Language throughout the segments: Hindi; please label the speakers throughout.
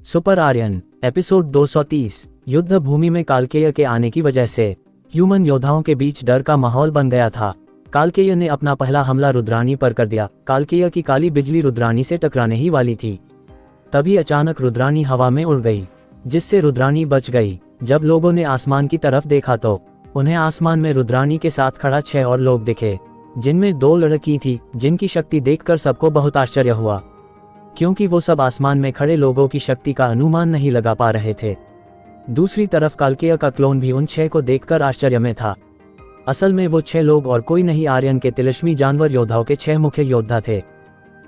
Speaker 1: Super Aryan episode 230। युद्ध भूमि में कालकेय के आने की वजह से ह्यूमन योद्धाओं के बीच डर का माहौल बन गया था। कालकेय ने अपना पहला हमला रुद्राणी पर कर दिया। कालकेय की काली बिजली रुद्राणी से टकराने ही वाली थी, तभी अचानक रुद्राणी हवा में उड़ गई, जिससे रुद्राणी बच गई। जब लोगों ने आसमान की तरफ देखा तो उन्हें आसमान में रुद्राणी के साथ खड़ा 6 और लोग दिखे, जिनमें 2 लड़की थी, जिनकी शक्ति देखकर सबको बहुत आश्चर्य हुआ, क्योंकि वो सब आसमान में खड़े लोगों की शक्ति का अनुमान नहीं लगा पा रहे थे। दूसरी तरफ कालकेय का क्लोन भी उन 6 को देखकर आश्चर्य में था। असल में वो 6 लोग और कोई नहीं, आर्यन के तिलिस्मी जानवर योद्धाओं के 6 मुख्य योद्धा थे।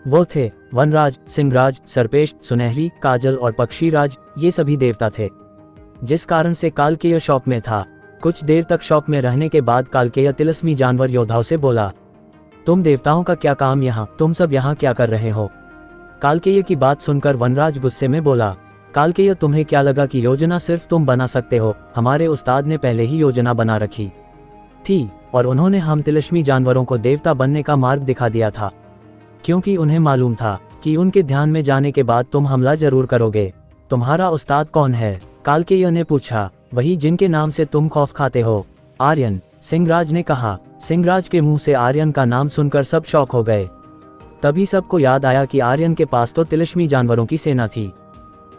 Speaker 1: वो थे वनराज, सिंहराज, सर्पेश, सुनहरी, काजल और पक्षीराज। ये सभी देवता थे, जिस कारण से कालकेय शौक में था। कुछ देर तक शौक में रहने के बाद कालकेय तिलिस्मी जानवर योद्धाओं से बोला, तुम देवताओं का क्या काम यहाँ? तुम सब यहाँ क्या कर रहे हो? कालकेय की बात सुनकर वनराज गुस्से में बोला, कालकेय तुम्हें क्या लगा कि योजना सिर्फ तुम बना सकते हो? हमारे उस्ताद ने पहले ही योजना बना रखी थी और उन्होंने हम तिलिस्मी जानवरों को देवता बनने का मार्ग दिखा दिया था, क्योंकि उन्हें मालूम था कि उनके ध्यान में जाने के बाद तुम हमला जरूर करोगे। तुम्हारा उस्ताद कौन है? कालकेय ने पूछा। वही जिनके नाम से तुम खौफ खाते हो, आर्यन, सिंहराज ने कहा। सिंहराज के मुंह से आर्यन का नाम सुनकर सब शौक हो गए। तभी सबको याद आया कि आर्यन के पास तो तिलिस्मी जानवरों की सेना थी,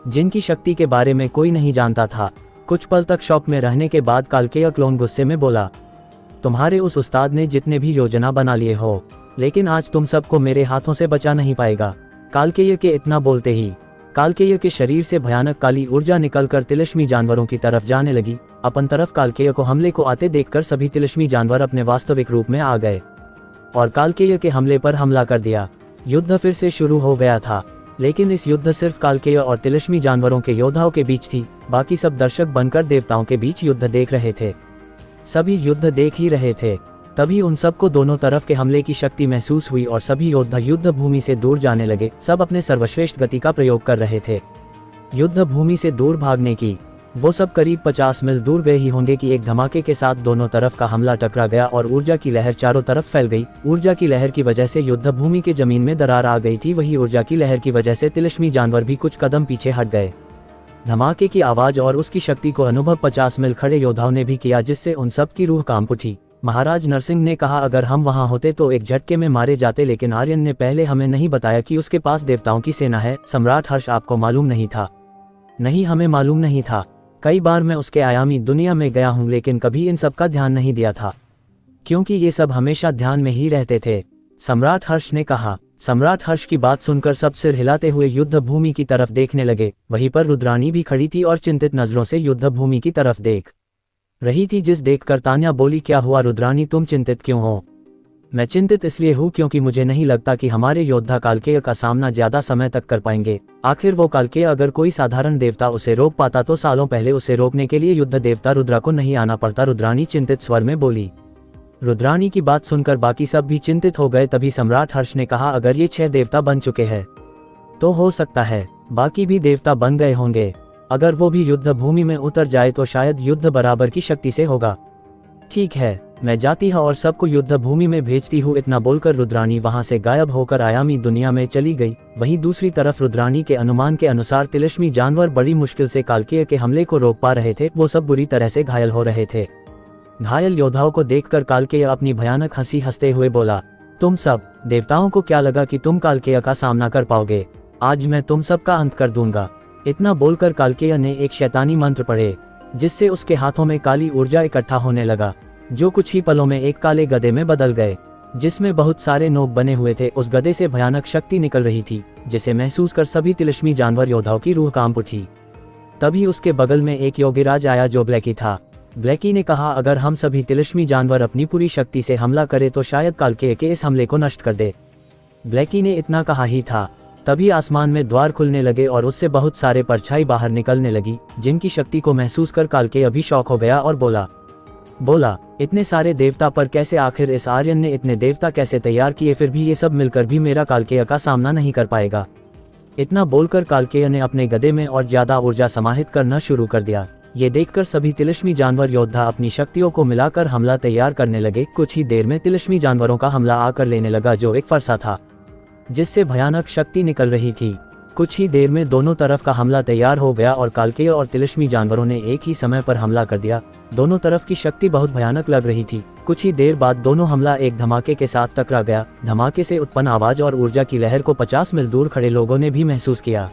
Speaker 1: जिनकी शक्ति के बारे में कोई नहीं जानता था। कुछ पल तक शौक में रहने के बाद कालकेय क्लोन गुस्से में बोला, तुम्हारे उस उस्ताद ने जितने भी योजना बना लिए हो, लेकिन आज तुम सबको मेरे हाथों से बचा नहीं पाएगा। कालकेय के इतना बोलते ही कालकेय के शरीर से भयानक काली ऊर्जा निकलकर तिलिस्मी जानवरों की तरफ जाने लगी। अपन तरफ कालकेय को हमले को आते देखकर सभी तिलिस्मी जानवर अपने वास्तविक रूप में आ गए और कालकेय के हमले पर हमला कर दिया। युद्ध फिर से शुरू हो गया था, लेकिन इस युद्ध सिर्फ कालकेय और तिलिस्मी जानवरों के योद्धाओं के बीच थी। बाकी सब दर्शक बनकर देवताओं के बीच युद्ध देख रहे थे। सभी युद्ध देख ही रहे थे, तभी उन सबको दोनों तरफ के हमले की शक्ति महसूस हुई और सभी योद्धा युद्ध भूमि से दूर जाने लगे। सब अपने सर्वश्रेष्ठ गति का प्रयोग कर रहे थे युद्ध भूमि से दूर भागने की। वो सब करीब 50 मील दूर गए ही होंगे कि एक धमाके के साथ दोनों तरफ का हमला टकरा गया और ऊर्जा की लहर चारों तरफ फैल गई। ऊर्जा की लहर की वजह से युद्ध भूमि के जमीन में दरार आ गई थी। वही ऊर्जा की लहर की वजह से तिलिस्मी जानवर भी कुछ कदम पीछे हट गए। धमाके की आवाज और उसकी शक्ति को अनुभव 50 मील खड़े योद्धाओं ने भी किया, जिससे उन सब की रूह कांप उठी। महाराज नरसिंह ने कहा, अगर हम वहां होते तो एक झटके में मारे जाते, लेकिन आर्यन ने पहले हमें नहीं बताया कि उसके पास देवताओं की सेना है। सम्राट हर्ष, आपको मालूम नहीं था? नहीं, हमें मालूम नहीं था। कई बार मैं उसके आयामी दुनिया में गया हूं, लेकिन कभी इन सब का ध्यान नहीं दिया था, क्योंकि ये सब हमेशा ध्यान में ही रहते थे, सम्राट हर्ष ने कहा। सम्राट हर्ष की बात सुनकर सब सिर हिलाते हुए युद्ध भूमि की तरफ देखने लगे। वहीं पर रुद्राणी भी खड़ी थी और चिंतित नजरों से युद्ध भूमि की तरफ देख रही थी, जिस देखकर तान्या बोली, क्या हुआ रुद्राणी, तुम चिंतित क्यों हो? मैं चिंतित इसलिए हूँ क्योंकि मुझे नहीं लगता कि हमारे योद्धा कालकेय का सामना ज्यादा समय तक कर पाएंगे। आखिर वो कालकेय, अगर कोई साधारण देवता उसे रोक पाता तो सालों पहले उसे रोकने के लिए युद्ध देवता रुद्रा को नहीं आना पड़ता। रुद्राणी चिंतित स्वर में बोली। रुद्राणी की बात सुनकर बाकी सब भी चिंतित हो गए। तभी सम्राट हर्ष ने कहा, अगर ये 6 देवता बन चुके हैं तो हो सकता है बाकी भी देवता बन गए होंगे। अगर वो भी युद्ध भूमि में उतर जाए तो शायद युद्ध बराबर की शक्ति से होगा। ठीक है, मैं जाती हूँ और सबको युद्ध भूमि में भेजती हूँ। इतना बोलकर रुद्राणी वहां से गायब होकर आयामी दुनिया में चली गई। वहीं दूसरी तरफ रुद्राणी के अनुमान के अनुसार तिलिस्मी जानवर बड़ी मुश्किल से कालकेय के हमले को रोक पा रहे थे। वो सब बुरी तरह से घायल हो रहे थे। घायल योद्धाओं को देखकर कालकेय अपनी भयानक हंसी हंसते हुए बोला, तुम सब देवताओं को क्या लगा कि तुम कालकेय का सामना कर पाओगे? आज मैं तुम सब का अंत कर दूंगा। इतना बोलकर कालकेय ने एक शैतानी मंत्र पढ़े, जिससे उसके हाथों में काली ऊर्जा इकट्ठा होने लगा, जो कुछ ही पलों में एक काले गधे में बदल गए, जिसमें बहुत सारे नोक बने हुए थे। उस गधे से भयानक शक्ति निकल रही थी, जिसे महसूस कर सभी तिलिस्मी जानवर योद्धाओं की रूह कांप उठी। तभी उसके बगल में एक योगीराज आया जो ब्लैकी था। ब्लैकी ने कहा, अगर हम सभी तिलिस्मी जानवर अपनी पूरी शक्ति से हमला करें तो शायद कालकेय के इस हमले को नष्ट कर दे। ब्लैकी ने इतना कहा ही था, तभी आसमान में द्वार खुलने लगे और उससे बहुत सारे परछाई बाहर निकलने लगी, जिनकी शक्ति को महसूस कर कालकेय भी शॉक हो गया और बोला, इतने सारे देवता पर कैसे? आखिर इस आर्यन ने इतने देवता कैसे तैयार किए? फिर भी ये सब मिलकर भी मेरा कालकेय का सामना नहीं कर पाएगा। इतना बोलकर कालकेय ने अपने गधे में और ज्यादा ऊर्जा समाहित करना शुरू कर दिया। ये देखकर सभी तिलिस्मी जानवर योद्धा अपनी शक्तियों को मिलाकर हमला तैयार करने लगे। कुछ ही देर में तिलिस्मी जानवरों का हमला आकर लेने लगा, जो एक फरसा था, जिससे भयानक शक्ति निकल रही थी। कुछ ही देर में दोनों तरफ का हमला तैयार हो गया और कालकेय और तिलिस्मी जानवरों ने एक ही समय पर हमला कर दिया। दोनों तरफ की शक्ति बहुत भयानक लग रही थी। कुछ ही देर बाद दोनों हमला एक धमाके के साथ टकरा गया। धमाके से उत्पन्न आवाज और ऊर्जा की लहर को 50 मील दूर खड़े लोगों ने भी महसूस किया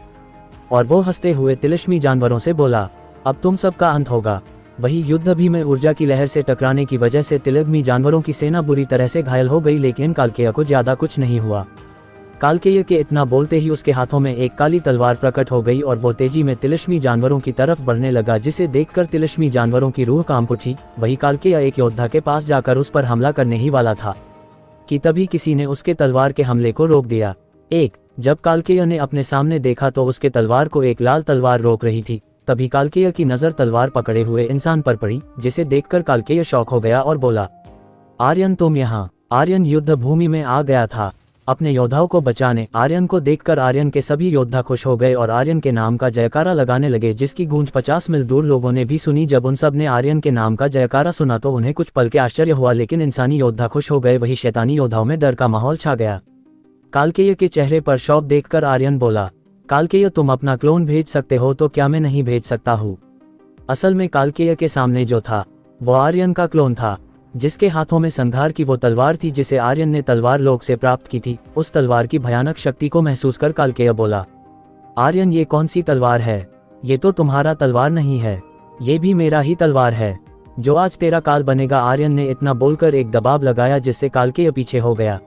Speaker 1: और वो हंसते हुए तिलिस्मी जानवरों से बोला, अब तुम सबका अंत होगा। वही युद्ध भी में ऊर्जा की लहर से टकराने की वजह से तिलिस्मी जानवरों की सेना बुरी तरह से घायल हो गई, लेकिन कालकेय को ज्यादा कुछ नहीं हुआ। कालकेय के इतना बोलते ही उसके हाथों में एक काली तलवार प्रकट हो गई और वो तेजी में तिलिस्मी जानवरों की तरफ बढ़ने लगा, जिसे देखकर तिलिस्मी जानवरों की रूह कांप उठी। वही कालकेय एक योद्धा के पास जाकर उस पर हमला करने ही वाला था कि तभी किसी ने उसके तलवार के हमले को रोक दिया। जब कालकेय ने अपने सामने देखा तो उसके तलवार को एक लाल तलवार रोक रही थी। तभी कालकेय की नजर तलवार पकड़े हुए इंसान पर पड़ी, जिसे देखकर कालकेय शॉक हो गया और बोला, आर्यन तुम यहाँ। आर्यन युद्ध भूमि में आ गया था अपने योद्धाओं को बचाने। आर्यन को देखकर आर्यन के सभी योद्धा खुश हो गए और आर्यन के नाम का जयकारा लगाने लगे, जिसकी गूंज 50 मील दूर लोगों ने भी सुनी। जब उन सब ने आर्यन के नाम का जयकारा सुना तो उन्हें कुछ पल के आश्चर्य हुआ, लेकिन इंसानी योद्धा खुश हो गए। वही शैतानी योद्धाओं में डर का माहौल छा गया। कालकेय के चेहरे पर शौक देखकर आर्यन बोला, कालकेय तुम अपना क्लोन भेज सकते हो तो क्या मैं नहीं भेज सकता हूँ। असल में कालकेय के सामने जो था वो आर्यन का क्लोन था, जिसके हाथों में संघार की वो तलवार थी जिसे आर्यन ने तलवार लोक से प्राप्त की थी। उस तलवार की भयानक शक्ति को महसूस कर कालकेय बोला, आर्यन ये कौन सी तलवार है? ये तो तुम्हारा तलवार नहीं है, ये भी मेरा ही तलवार है, जो आज तेरा काल बनेगा। आर्यन ने इतना बोलकर एक दबाव लगाया जिससे कालकेय पीछे हो गया।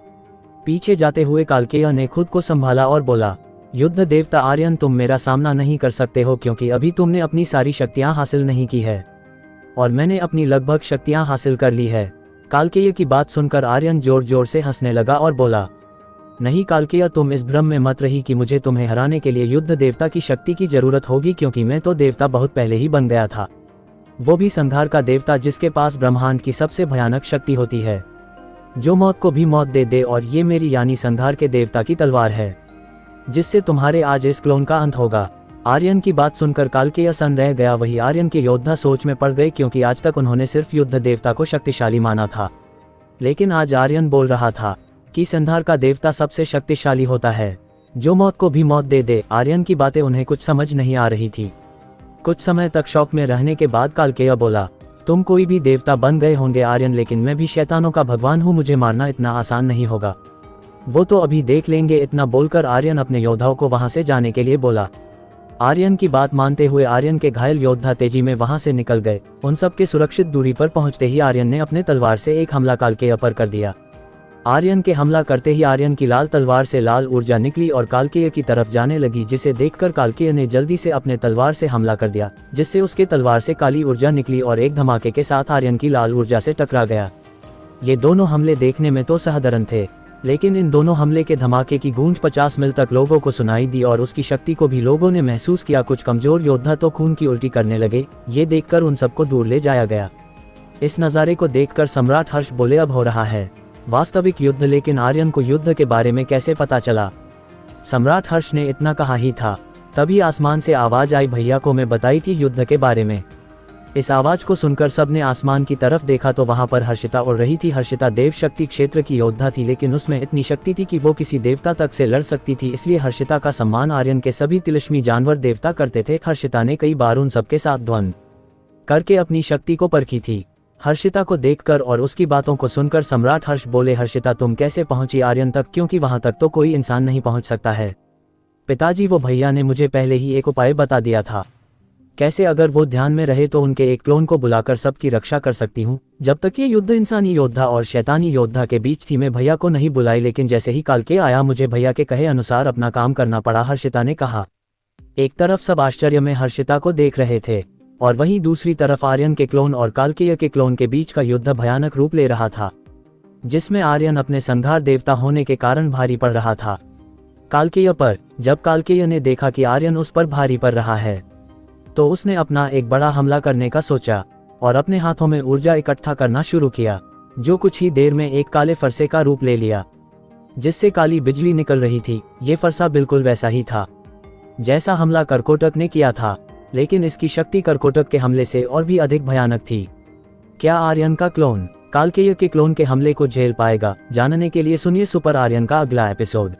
Speaker 1: पीछे जाते हुए कालकेय ने खुद को संभाला और बोला, युद्ध देवता आर्यन तुम मेरा सामना नहीं कर सकते हो, क्योंकि अभी तुमने अपनी सारी शक्तियां हासिल नहीं की है और मैंने अपनी लगभग शक्तियां हासिल कर ली है। कालकेय की बात सुनकर आर्यन जोर जोर से हंसने लगा और बोला, नहीं कालकेय तुम इस भ्रम में मत रही कि मुझे तुम्हें हराने के लिए युद्ध देवता की शक्ति की जरूरत होगी, क्योंकि मैं तो देवता बहुत पहले ही बन गया था, वो भी संहार का देवता, जिसके पास ब्रह्मांड की सबसे भयानक शक्ति होती है, जो मौत को भी मौत दे दे। और ये मेरी यानी संहार के देवता की तलवार है, जिससे तुम्हारे आज इस क्लोन का अंत होगा। आर्यन की बात सुनकर कालकेय सन्न रह गया। वही आर्यन के योद्धा सोच में पड़ गए, क्योंकि आज तक उन्होंने सिर्फ युद्ध देवता को शक्तिशाली माना था, लेकिन आज आर्यन बोल रहा था कि संहार का देवता सबसे शक्तिशाली होता है, जो मौत को भी मौत दे दे। आर्यन की बातें उन्हें कुछ समझ नहीं आ रही थी। कुछ समय तक शौक में रहने के बाद कालकेय बोला, तुम कोई भी देवता बन गए होंगे आर्यन, लेकिन मैं भी शैतानों का भगवान हूँ, मुझे मारना इतना आसान नहीं होगा, वो तो अभी देख लेंगे। इतना बोलकर आर्यन अपने योद्धाओं को वहां से जाने के लिए बोला। आर्यन की बात मानते हुए आर्यन के घायल योद्धा तेजी में वहां से निकल गए। उन सब के सुरक्षित दूरी पर पहुंचते ही आर्यन ने अपने तलवार से एक हमला कालकेय पर कर दिया। आर्यन के हमला करते ही आर्यन की लाल तलवार से लाल ऊर्जा निकली और कालकेय की तरफ जाने लगी, जिसे देखकर कालकेय ने जल्दी से अपने तलवार से हमला कर दिया, जिससे उसके तलवार से काली ऊर्जा निकली और एक धमाके के साथ आर्यन की लाल ऊर्जा से टकरा गया। ये दोनों हमले देखने में तो साधारण थे, लेकिन इन दोनों हमले के धमाके की गूंज 50 मील तक लोगों को सुनाई दी और उसकी शक्ति को भी लोगों ने महसूस किया। कुछ कमजोर योद्धा तो खून की उल्टी करने लगे। ये देखकर उन सबको दूर ले जाया गया। इस नज़ारे को देखकर सम्राट हर्ष बोले, अब हो रहा है वास्तविक युद्ध, लेकिन आर्यन को युद्ध के बारे में कैसे पता चला? सम्राट हर्ष ने इतना कहा ही था, तभी आसमान से आवाज आई, भैया को मैं बताई थी युद्ध के बारे में। इस आवाज को सुनकर सबने आसमान की तरफ देखा तो वहां पर हर्षिता उड़ रही थी। हर्षिता देव शक्ति क्षेत्र की योद्धा थी, लेकिन उसमें इतनी शक्ति थी कि वो किसी देवता तक से लड़ सकती थी, इसलिए हर्षिता का सम्मान आर्यन के सभी तिलिस्मी जानवर देवता करते थे। हर्षिता ने कई बार उन सबके साथ द्वंद्व करके अपनी शक्ति को परखी थी। हर्षिता को देखकर और उसकी बातों को सुनकर सम्राट हर्ष बोले, हर्षिता तुम कैसे पहुंची आर्यन तक, क्योंकि वहां तक तो कोई इंसान नहीं पहुंच सकता है। पिताजी, वो भैया ने मुझे पहले ही एक उपाय बता दिया था, कैसे अगर वो ध्यान में रहे तो उनके एक क्लोन को बुलाकर सबकी रक्षा कर सकती हूँ। जब तक ये युद्ध इंसानी योद्धा और शैतानी योद्धा के बीच थी मैं भैया को नहीं बुलाई, लेकिन जैसे ही कालकेय आया मुझे भैया के कहे अनुसार अपना काम करना पड़ा, हर्षिता ने कहा। एक तरफ सब आश्चर्य में हर्षिता को देख रहे थे और वहीं दूसरी तरफ आर्यन के क्लोन और कालकेय के क्लोन के बीच का युद्ध भयानक रूप ले रहा था, जिसमें आर्यन अपने संहार देवता होने के कारण भारी पड़ रहा था कालकेय पर। जब कालकेय ने देखा कि आर्यन उस पर भारी पड़ रहा है तो उसने अपना एक बड़ा हमला करने का सोचा और अपने हाथों में ऊर्जा इकट्ठा करना शुरू किया, जो कुछ ही देर में एक काले फरसे का रूप ले लिया, जिससे काली बिजली निकल रही थी। ये फरसा बिल्कुल वैसा ही था जैसा हमला करकोटक ने किया था, लेकिन इसकी शक्ति करकोटक के हमले से और भी अधिक भयानक थी। क्या आर्यन का क्लोन कालकेय के क्लोन के हमले को झेल पाएगा? जानने के लिए सुनिए सुपर आर्यन का अगला एपिसोड।